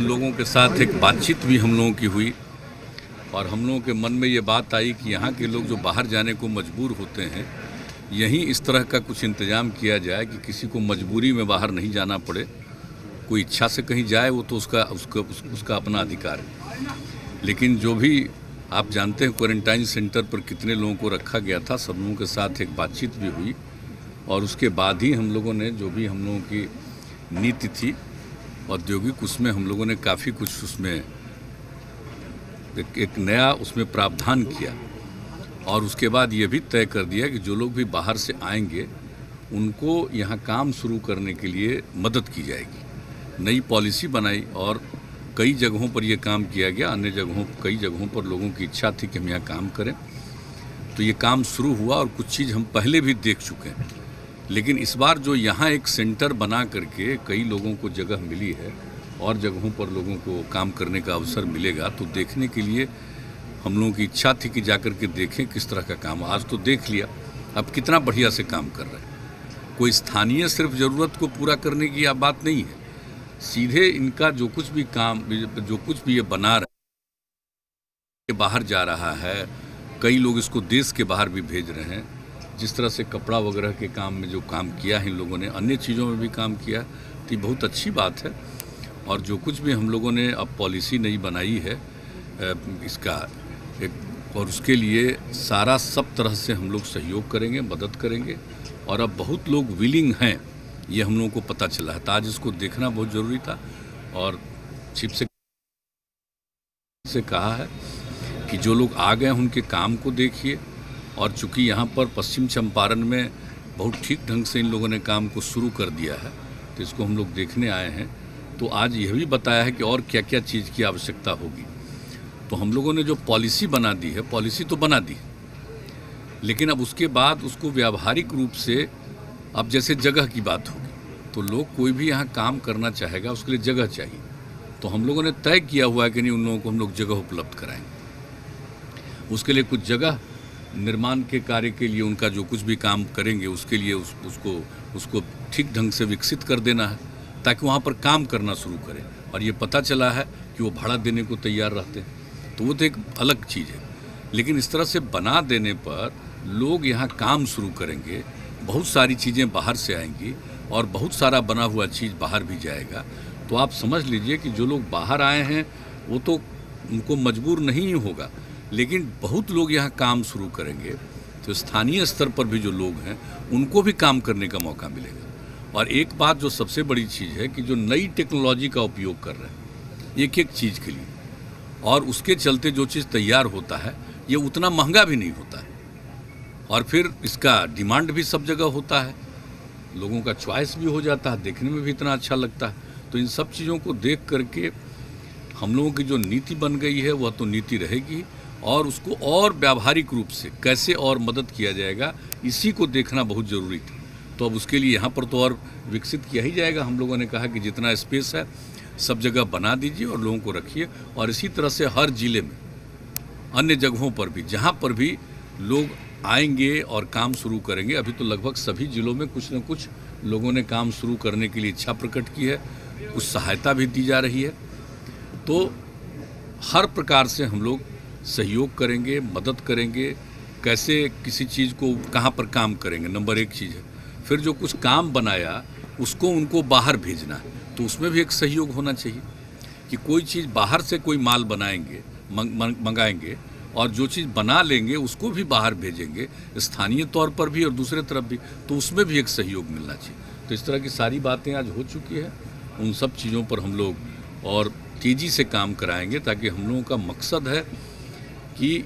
लोगों के साथ एक बातचीत भी हम लोगों की हुई और हम लोगों के मन में ये बात आई कि यहाँ के लोग जो बाहर जाने को मजबूर होते हैं, यहीं इस तरह का कुछ इंतज़ाम किया जाए कि किसी को मजबूरी में बाहर नहीं जाना पड़े। कोई इच्छा से कहीं जाए वो तो उसका अपना अधिकार है, लेकिन जो भी आप जानते हैं क्वारंटाइन सेंटर पर कितने लोगों को रखा गया था, सब लोगों के साथ एक बातचीत भी हुई और उसके बाद ही हम लोगों ने जो भी हम लोगों की नीति थी औद्योगिक, उसमें हम लोगों ने काफ़ी कुछ उसमें एक नया उसमें प्रावधान किया और उसके बाद ये भी तय कर दिया कि जो लोग भी बाहर से आएंगे उनको यहाँ काम शुरू करने के लिए मदद की जाएगी। नई पॉलिसी बनाई और कई जगहों पर यह काम किया गया। कई जगहों पर लोगों की इच्छा थी कि हम यहाँ काम करें, तो ये काम शुरू हुआ और कुछ चीज़ हम पहले भी देख चुके हैं। लेकिन इस बार जो यहाँ एक सेंटर बना करके कई लोगों को जगह मिली है और जगहों पर लोगों को काम करने का अवसर मिलेगा, तो देखने के लिए हम लोगों की इच्छा थी कि जाकर के देखें किस तरह का काम। आज तो देख लिया, अब कितना बढ़िया से काम कर रहे हैं। कोई स्थानीय सिर्फ ज़रूरत को पूरा करने की यह बात नहीं है, सीधे इनका जो कुछ भी ये बना रहा है बाहर जा रहा है। कई लोग इसको देश के बाहर भी भेज रहे हैं। जिस तरह से कपड़ा वगैरह के काम में जो काम किया है इन लोगों ने, अन्य चीज़ों में भी काम किया, तो ये बहुत अच्छी बात है। और जो कुछ भी हम लोगों ने अब पॉलिसी नई बनाई है इसका एक, और उसके लिए सब तरह से हम लोग सहयोग करेंगे, मदद करेंगे। और अब बहुत लोग विलिंग हैं, ये हम लोगों को पता चला है। तो आज इसको देखना बहुत ज़रूरी था और चीफ से कहा है कि जो लोग आ गए उनके काम को देखिए। और चूँकि यहाँ पर पश्चिम चंपारण में बहुत ठीक ढंग से इन लोगों ने काम को शुरू कर दिया है, तो इसको हम लोग देखने आए हैं। तो आज यह भी बताया है कि और क्या क्या चीज़ की आवश्यकता होगी। तो हम लोगों ने जो पॉलिसी बना दी है, पॉलिसी तो बना दी, लेकिन अब उसके बाद उसको व्यावहारिक रूप से अब जैसे जगह की बात होगी, तो लोग कोई भी यहाँ काम करना चाहेगा, उसके लिए जगह चाहिए। तो हम लोगों ने तय किया हुआ है कि नहीं, उन लोगों को हम लोग जगह उपलब्ध कराएंगे। उसके लिए कुछ जगह निर्माण के कार्य के लिए उनका जो कुछ भी काम करेंगे उसके लिए उसको ठीक ढंग से विकसित कर देना है, ताकि वहाँ पर काम करना शुरू करें। और ये पता चला है कि वो भाड़ा देने को तैयार रहते हैं, तो वो तो एक अलग चीज़ है। लेकिन इस तरह से बना देने पर लोग यहाँ काम शुरू करेंगे, बहुत सारी चीज़ें बाहर से आएंगी और बहुत सारा बना हुआ चीज़ बाहर भी जाएगा। तो आप समझ लीजिए कि जो लोग बाहर आए हैं वो तो उनको मजबूर नहीं होगा, लेकिन बहुत लोग यहाँ काम शुरू करेंगे, तो स्थानीय स्तर पर भी जो लोग हैं उनको भी काम करने का मौका मिलेगा। और एक बात जो सबसे बड़ी चीज़ है कि जो नई टेक्नोलॉजी का उपयोग कर रहे हैं एक एक चीज़ के लिए, और उसके चलते जो चीज़ तैयार होता है ये उतना महंगा भी नहीं होता है, और फिर इसका डिमांड भी सब जगह होता है, लोगों का चॉइस भी हो जाता है, देखने में भी इतना अच्छा लगता है। तो इन सब चीज़ों को देख करके हम लोगों की जो नीति बन गई है वह तो नीति रहेगी, और उसको और व्यावहारिक रूप से कैसे और मदद किया जाएगा, इसी को देखना बहुत ज़रूरी था। तो अब उसके लिए यहाँ पर तो और विकसित किया ही जाएगा। हम लोगों ने कहा कि जितना स्पेस है सब जगह बना दीजिए और लोगों को रखिए, और इसी तरह से हर ज़िले में, अन्य जगहों पर भी जहाँ पर भी लोग आएंगे और काम शुरू करेंगे, अभी तो लगभग सभी ज़िलों में कुछ न कुछ लोगों ने काम शुरू करने के लिए इच्छा प्रकट की है, कुछ सहायता भी दी जा रही है। तो हर प्रकार से हम लोग सहयोग करेंगे, मदद करेंगे, कैसे किसी चीज़ को कहाँ पर काम करेंगे, नंबर एक चीज़ है। फिर जो कुछ काम बनाया उसको उनको बाहर भेजना है, तो उसमें भी एक सहयोग होना चाहिए कि कोई चीज़ बाहर से कोई माल बनाएंगे, मंगाएंगे, और जो चीज़ बना लेंगे उसको भी बाहर भेजेंगे, स्थानीय तौर पर भी और दूसरे तरफ भी, तो उसमें भी एक सहयोग मिलना चाहिए। तो इस तरह की सारी बातें आज हो चुकी है। उन सब चीज़ों पर हम लोग और तेज़ी से काम कराएंगे, ताकि हम लोगों का मकसद है कि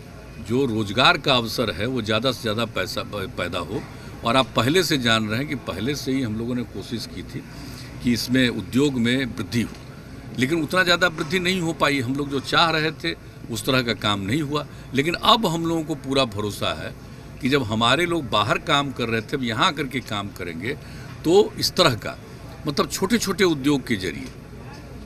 जो रोज़गार का अवसर है वो ज़्यादा से ज़्यादा पैसा पैदा हो। और आप पहले से जान रहे हैं कि पहले से ही हम लोगों ने कोशिश की थी कि इसमें उद्योग में वृद्धि हो, लेकिन उतना ज़्यादा वृद्धि नहीं हो पाई। हम लोग जो चाह रहे थे उस तरह का काम नहीं हुआ। लेकिन अब हम लोगों को पूरा भरोसा है कि जब हमारे लोग बाहर काम कर रहे थे, अब यहाँ आकर के काम करेंगे, तो इस तरह का मतलब छोटे छोटे उद्योग के जरिए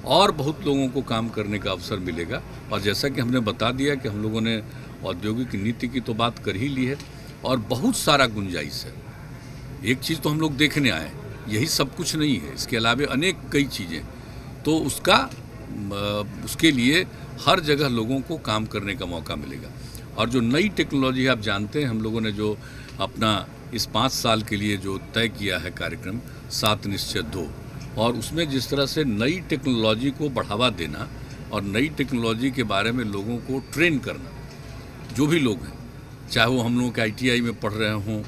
और बहुत लोगों को काम करने का अवसर मिलेगा। और जैसा कि हमने बता दिया कि हम लोगों ने औद्योगिक नीति की तो बात कर ही ली है, और बहुत सारा गुंजाइश है। एक चीज़ तो हम लोग देखने आए, यही सब कुछ नहीं है, इसके अलावा अनेक कई चीज़ें, तो उसका उसके लिए हर जगह लोगों को काम करने का मौका मिलेगा। और जो नई टेक्नोलॉजी आप जानते हैं, हम लोगों ने जो अपना इस 5 साल के लिए जो तय किया है कार्यक्रम 7 निश्चय 2, और उसमें जिस तरह से नई टेक्नोलॉजी को बढ़ावा देना और नई टेक्नोलॉजी के बारे में लोगों को ट्रेन करना, जो भी लोग हैं, चाहे वो हम लोगों के ITI में पढ़ रहे हों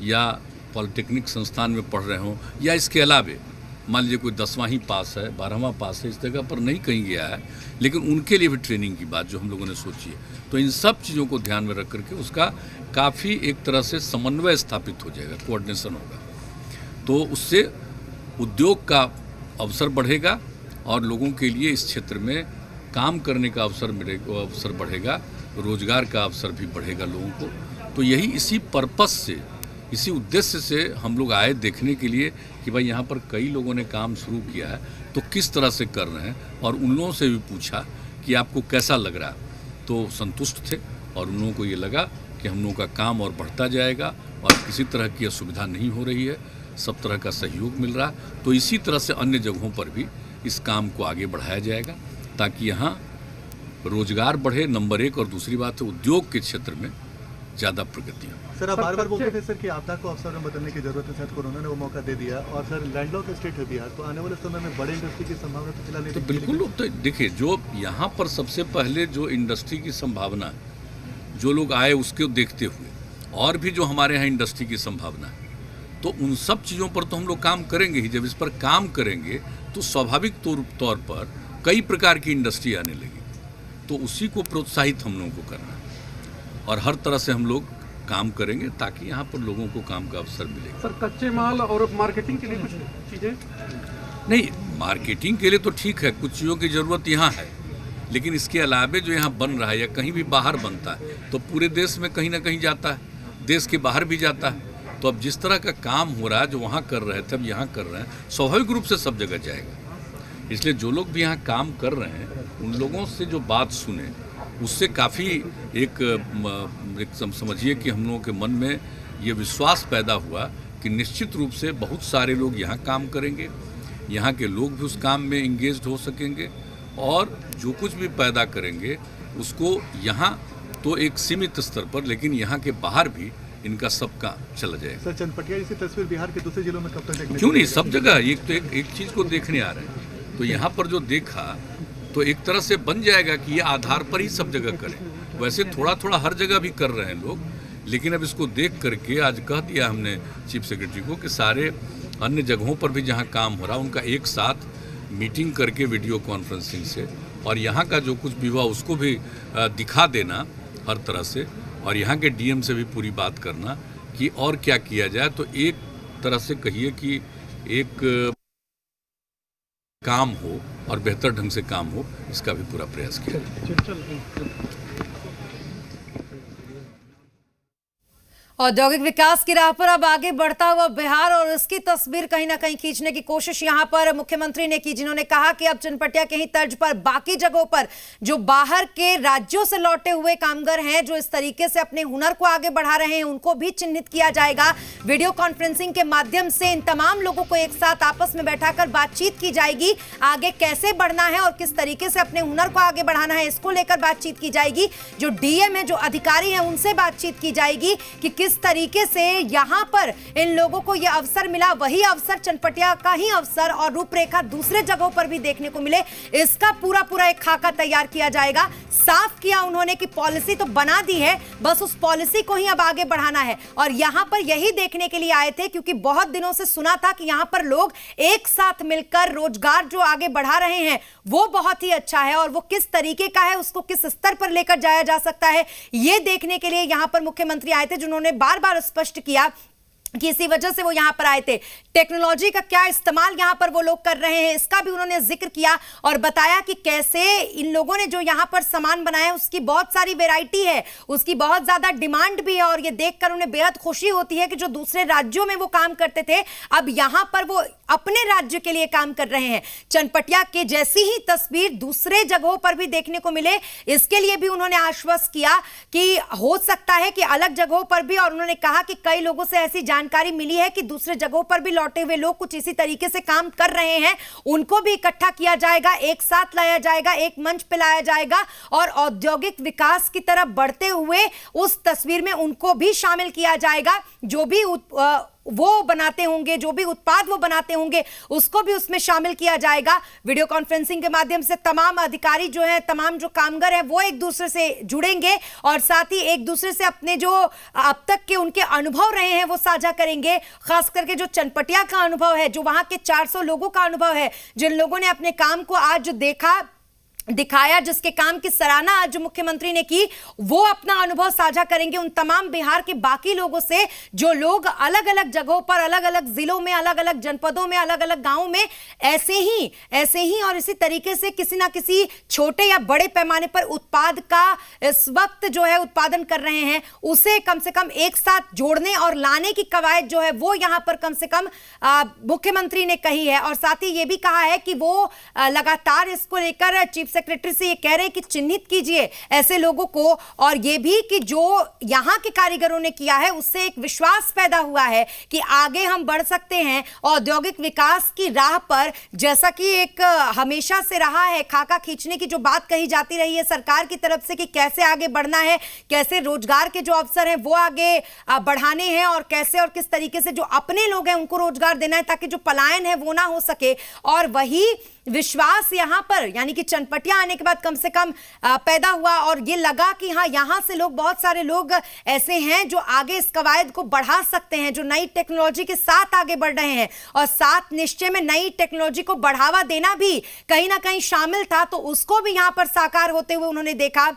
या पॉलिटेक्निक संस्थान में पढ़ रहे हों या इसके अलावे मान लीजिए कोई 10वां ही पास है, 12वां पास है, इस जगह पर नहीं कहीं गया है, लेकिन उनके लिए भी ट्रेनिंग की बात जो हम लोगों ने सोची है। तो इन सब चीज़ों को ध्यान में रख करके उसका काफ़ी एक तरह से समन्वय स्थापित हो जाएगा, कोऑर्डिनेशन होगा, तो उससे उद्योग का अवसर बढ़ेगा और लोगों के लिए इस क्षेत्र में काम करने का अवसर बढ़ेगा, रोजगार का अवसर भी बढ़ेगा लोगों को। तो यही इसी पर्पस से, इसी उद्देश्य से हम लोग आए देखने के लिए कि भाई यहाँ पर कई लोगों ने काम शुरू किया है तो किस तरह से कर रहे हैं, और उन लोगों से भी पूछा कि आपको कैसा लग रहा, तो संतुष्ट थे और उन लोगों को ये लगा कि हम लोगों का काम और बढ़ता जाएगा और किसी तरह की असुविधा नहीं हो रही है, सब तरह का सहयोग मिल रहा। तो इसी तरह से अन्य जगहों पर भी इस काम को आगे बढ़ाया जाएगा ताकि यहाँ रोजगार बढ़े, नंबर 1, और दूसरी बात है उद्योग के क्षेत्र में ज़्यादा प्रगति हो। सर, आप बार-बार बोलते थे सर कि आपदा को अवसर में बदलने की जरूरत है, शायद कोरोना ने वो मौका दे दिया, और सर लैंडलॉक स्टेट है बिहार, तो आने वाले समय में बड़े इंडस्ट्री की संभावना तो फिलहाल नहीं तो बिल्कुल। तो देखिए, जो यहाँ पर सबसे पहले जो इंडस्ट्री की संभावना है, जो लोग आए उसको देखते हुए, और भी जो हमारे यहाँ इंडस्ट्री की संभावना है, तो उन सब चीज़ों पर तो हम लोग काम करेंगे ही। जब इस पर काम करेंगे तो स्वाभाविक तौर पर कई प्रकार की इंडस्ट्री आने लगी, तो उसी को प्रोत्साहित हम लोगों को करना है और हर तरह से हम लोग काम करेंगे ताकि यहाँ पर लोगों को काम का अवसर मिले। सर, कच्चे माल और मार्केटिंग के लिए कुछ चीज़ें नहीं, मार्केटिंग के लिए तो ठीक है, कुछ चीज़ों की ज़रूरत यहाँ है, लेकिन इसके अलावे जो यहाँ बन रहा है या कहीं भी बाहर बनता है तो पूरे देश में कहीं ना कहीं जाता है, देश के बाहर भी जाता है। तो अब जिस तरह का काम हो रहा है, जो वहाँ कर रहे थे अब यहाँ कर रहे हैं, स्वाभाविक रूप से सब जगह जाएगा। इसलिए जो लोग भी यहाँ काम कर रहे हैं उन लोगों से जो बात सुने, उससे काफ़ी एक समझिए कि हम लोगों के मन में ये विश्वास पैदा हुआ कि निश्चित रूप से बहुत सारे लोग यहाँ काम करेंगे, यहाँ के लोग भी उस काम में इंगेज्ड हो सकेंगे, और जो कुछ भी पैदा करेंगे उसको यहाँ तो एक सीमित स्तर पर, लेकिन यहाँ के बाहर भी इनका सबका चला जाएगा। सर, चनपटिया जैसी तस्वीर बिहार के दूसरे जिलों में कब तक देखने क्यों नहीं, सब जगह एक चीज़ को देखने आ रहे हैं, तो यहाँ पर जो देखा तो एक तरह से बन जाएगा कि ये आधार पर ही सब जगह करें। वैसे थोड़ा थोड़ा हर जगह भी कर रहे हैं लोग, लेकिन अब इसको देख करके आज कह दिया हमने चीफ सेक्रेटरी को कि सारे अन्य जगहों पर भी जहाँ काम हो रहा उनका एक साथ मीटिंग करके वीडियो कॉन्फ्रेंसिंग से, और यहाँ का जो कुछ भी हुआ उसको भी दिखा देना हर तरह से, और यहाँ के DM से भी पूरी बात करना कि और क्या किया जाए। तो एक तरह से कहिए कि एक काम हो और बेहतर ढंग से काम हो, इसका भी पूरा प्रयास किया जाए। औद्योगिक विकास की राह पर अब आगे बढ़ता हुआ बिहार और इसकी तस्वीर कहीं ना कहीं खींचने की कोशिश यहां पर मुख्यमंत्री ने की, जिन्होंने कहा कि अब चनपटिया के ही तर्ज पर बाकी जगहों पर जो बाहर के राज्यों से लौटे हुए कामगार हैं, जो इस तरीके से अपने हुनर को आगे बढ़ा रहे हैं, उनको भी चिन्हित किया जाएगा। वीडियो कॉन्फ्रेंसिंग के माध्यम से इन तमाम लोगों को एक साथ आपस में बैठाकर बातचीत की जाएगी, आगे कैसे बढ़ना है और किस तरीके से अपने हुनर को आगे बढ़ाना है, इसको लेकर बातचीत की जाएगी। जो DM है, जो अधिकारी हैं, उनसे बातचीत की जाएगी कि किस तरीके से यहां पर इन लोगों को यह अवसर मिला, वही अवसर चनपटिया का ही अवसर और रूपरेखा दूसरे जगहों पर भी देखने को मिले, इसका पूरा एक खाका तैयार किया जाएगा। साफ किया उन्होंने कि पॉलिसी तो बना दी है, बस उस पॉलिसी को ही अब आगे बढ़ाना है। और यहां पर यही देखने के लिए आए थे, क्योंकि बहुत दिनों से सुना था कि यहां पर लोग एक साथ मिलकर रोजगार जो आगे बढ़ा रहे हैं वो बहुत ही अच्छा है, और वो किस तरीके का है, उसको किस स्तर पर लेकर जाया जा सकता है, ये देखने के लिए यहां पर मुख्यमंत्री आए थे, जिन्होंने बार बार स्पष्ट किया कि इसी वजह से वो यहां पर आए थे। टेक्नोलॉजी का क्या इस्तेमाल यहां पर वो लोग कर रहे हैं, इसका भी उन्होंने जिक्र किया और बताया कि कैसे इन लोगों ने जो यहां पर सामान बनाया उसकी बहुत सारी वैरायटी है, उसकी बहुत ज्यादा डिमांड भी है, और ये देखकर उन्हें बेहद खुशी होती है कि जो दूसरे राज्यों में वो काम करते थे अब यहां पर वो अपने राज्य के लिए काम कर रहे हैं। चनपटिया के जैसी ही तस्वीर दूसरे जगहों पर भी देखने को मिले, इसके लिए भी उन्होंने आश्वस्त किया कि हो सकता है कि अलग जगहों पर भी, और उन्होंने कहा कि कई लोगों से ऐसी जानकारी जानकारी मिली है कि दूसरे जगहों पर भी लौटे हुए लोग कुछ इसी तरीके से काम कर रहे हैं, उनको भी इकट्ठा किया जाएगा, एक साथ लाया जाएगा, एक मंच पे लाया जाएगा और औद्योगिक विकास की तरफ बढ़ते हुए उस तस्वीर में उनको भी शामिल किया जाएगा। जो भी वो बनाते होंगे, जो भी उत्पाद वो बनाते होंगे, उसको भी उसमें शामिल किया जाएगा। वीडियो कॉन्फ्रेंसिंग के माध्यम से तमाम अधिकारी जो हैं, तमाम जो कामगार हैं, वो एक दूसरे से जुड़ेंगे और साथ ही एक दूसरे से अपने जो अब तक के उनके अनुभव रहे हैं वो साझा करेंगे। खास करके जो चनपटिया का अनुभव है, जो वहां के 400 लोगों का अनुभव है, जिन लोगों ने अपने काम को आज जो दिखाया, जिसके काम की सराहना आज जो मुख्यमंत्री ने की, वो अपना अनुभव साझा करेंगे उन तमाम बिहार के बाकी लोगों से जो लोग अलग अलग जगहों पर, अलग अलग जिलों में, अलग अलग जनपदों में, अलग अलग गांवों में ऐसे ही और इसी तरीके से किसी ना किसी छोटे या बड़े पैमाने पर उत्पाद का इस वक्त जो है उत्पादन कर रहे हैं, उसे कम से कम एक साथ जोड़ने और लाने की कवायद जो है वो यहां पर कम से कम मुख्यमंत्री ने कही है। और साथ ही ये भी कहा है कि वो लगातार इसको लेकर चीफ सेक्रेटरी से ये कह रहे हैं कि चिन्हित कीजिए ऐसे लोगों को, और ये भी कि जो यहां के कारीगरों ने किया है उससे एक विश्वास पैदा हुआ है कि आगे हम बढ़ सकते हैं औद्योगिक विकास की राह पर। जैसा कि एक हमेशा से रहा है, खाका खींचने की जो बात कही जाती रही है सरकार की तरफ से कि कैसे आगे बढ़ना है, कैसे रोजगार के जो अवसर हैं वो आगे बढ़ाने हैं और कैसे और किस तरीके से जो अपने लोग हैं उनको रोजगार देना है ताकि जो पलायन है वो ना हो सके। और वही विश्वास यहां पर यानी कि चनपटिया आने के बाद कम से कम पैदा हुआ और ये लगा कि हाँ, यहां से लोग, बहुत सारे लोग ऐसे हैं जो आगे इस कवायद को बढ़ा सकते हैं, जो नई टेक्नोलॉजी के साथ आगे बढ़ रहे हैं। और साथ निश्चय में नई टेक्नोलॉजी को बढ़ावा देना भी कहीं ना कहीं शामिल था, तो उसको भी यहां पर साकार होते हुए उन्होंने देखा।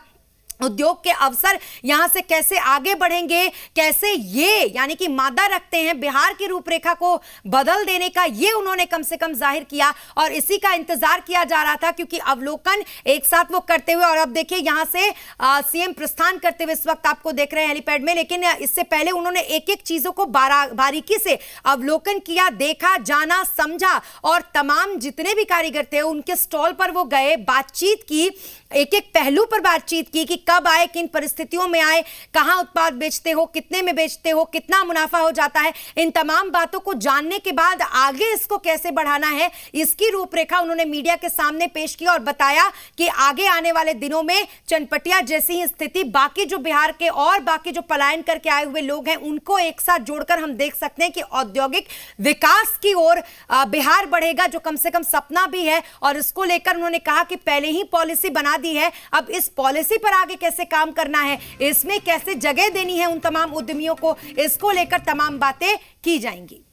उद्योग के अवसर यहां से कैसे आगे बढ़ेंगे, कैसे ये यानी कि मादा रखते हैं बिहार की रूपरेखा को बदल देने का, ये उन्होंने कम से कम जाहिर किया और इसी का इंतजार किया जा रहा था क्योंकि अवलोकन एक साथ वो करते हुए, और अब देखिए यहां से सीएम प्रस्थान करते हुए इस वक्त आपको देख रहे हैं हेलीपैड में, लेकिन इससे पहले उन्होंने एक एक चीजों को बारीकी से अवलोकन किया, देखा, जाना, समझा और तमाम जितने भी कारीगर थे उनके स्टॉल पर वो गए, बातचीत की, एक एक पहलू पर बातचीत की कि कब आए, किन परिस्थितियों में आए, कहां उत्पाद बेचते हो, कितने में बेचते हो, कितना मुनाफा हो जाता है। इन तमाम बातों को जानने के बाद आगे इसको कैसे बढ़ाना है, इसकी रूपरेखा उन्होंने मीडिया के सामने पेश की और बताया कि आगे आने वाले दिनों में चनपटिया जैसी ही स्थिति बाकी जो बिहार के और बाकी जो पलायन करके आए हुए लोग हैं उनको एक साथ जोड़कर हम देख सकते हैं कि औद्योगिक विकास की ओर बिहार बढ़ेगा, जो कम से कम सपना भी है। और इसको लेकर उन्होंने कहा कि पहले ही पॉलिसी बना दी है, अब इस पॉलिसी पर आगे कैसे काम करना है, इसमें कैसे जगह देनी है उन तमाम उद्यमियों को, इसको लेकर तमाम बातें की जाएंगी।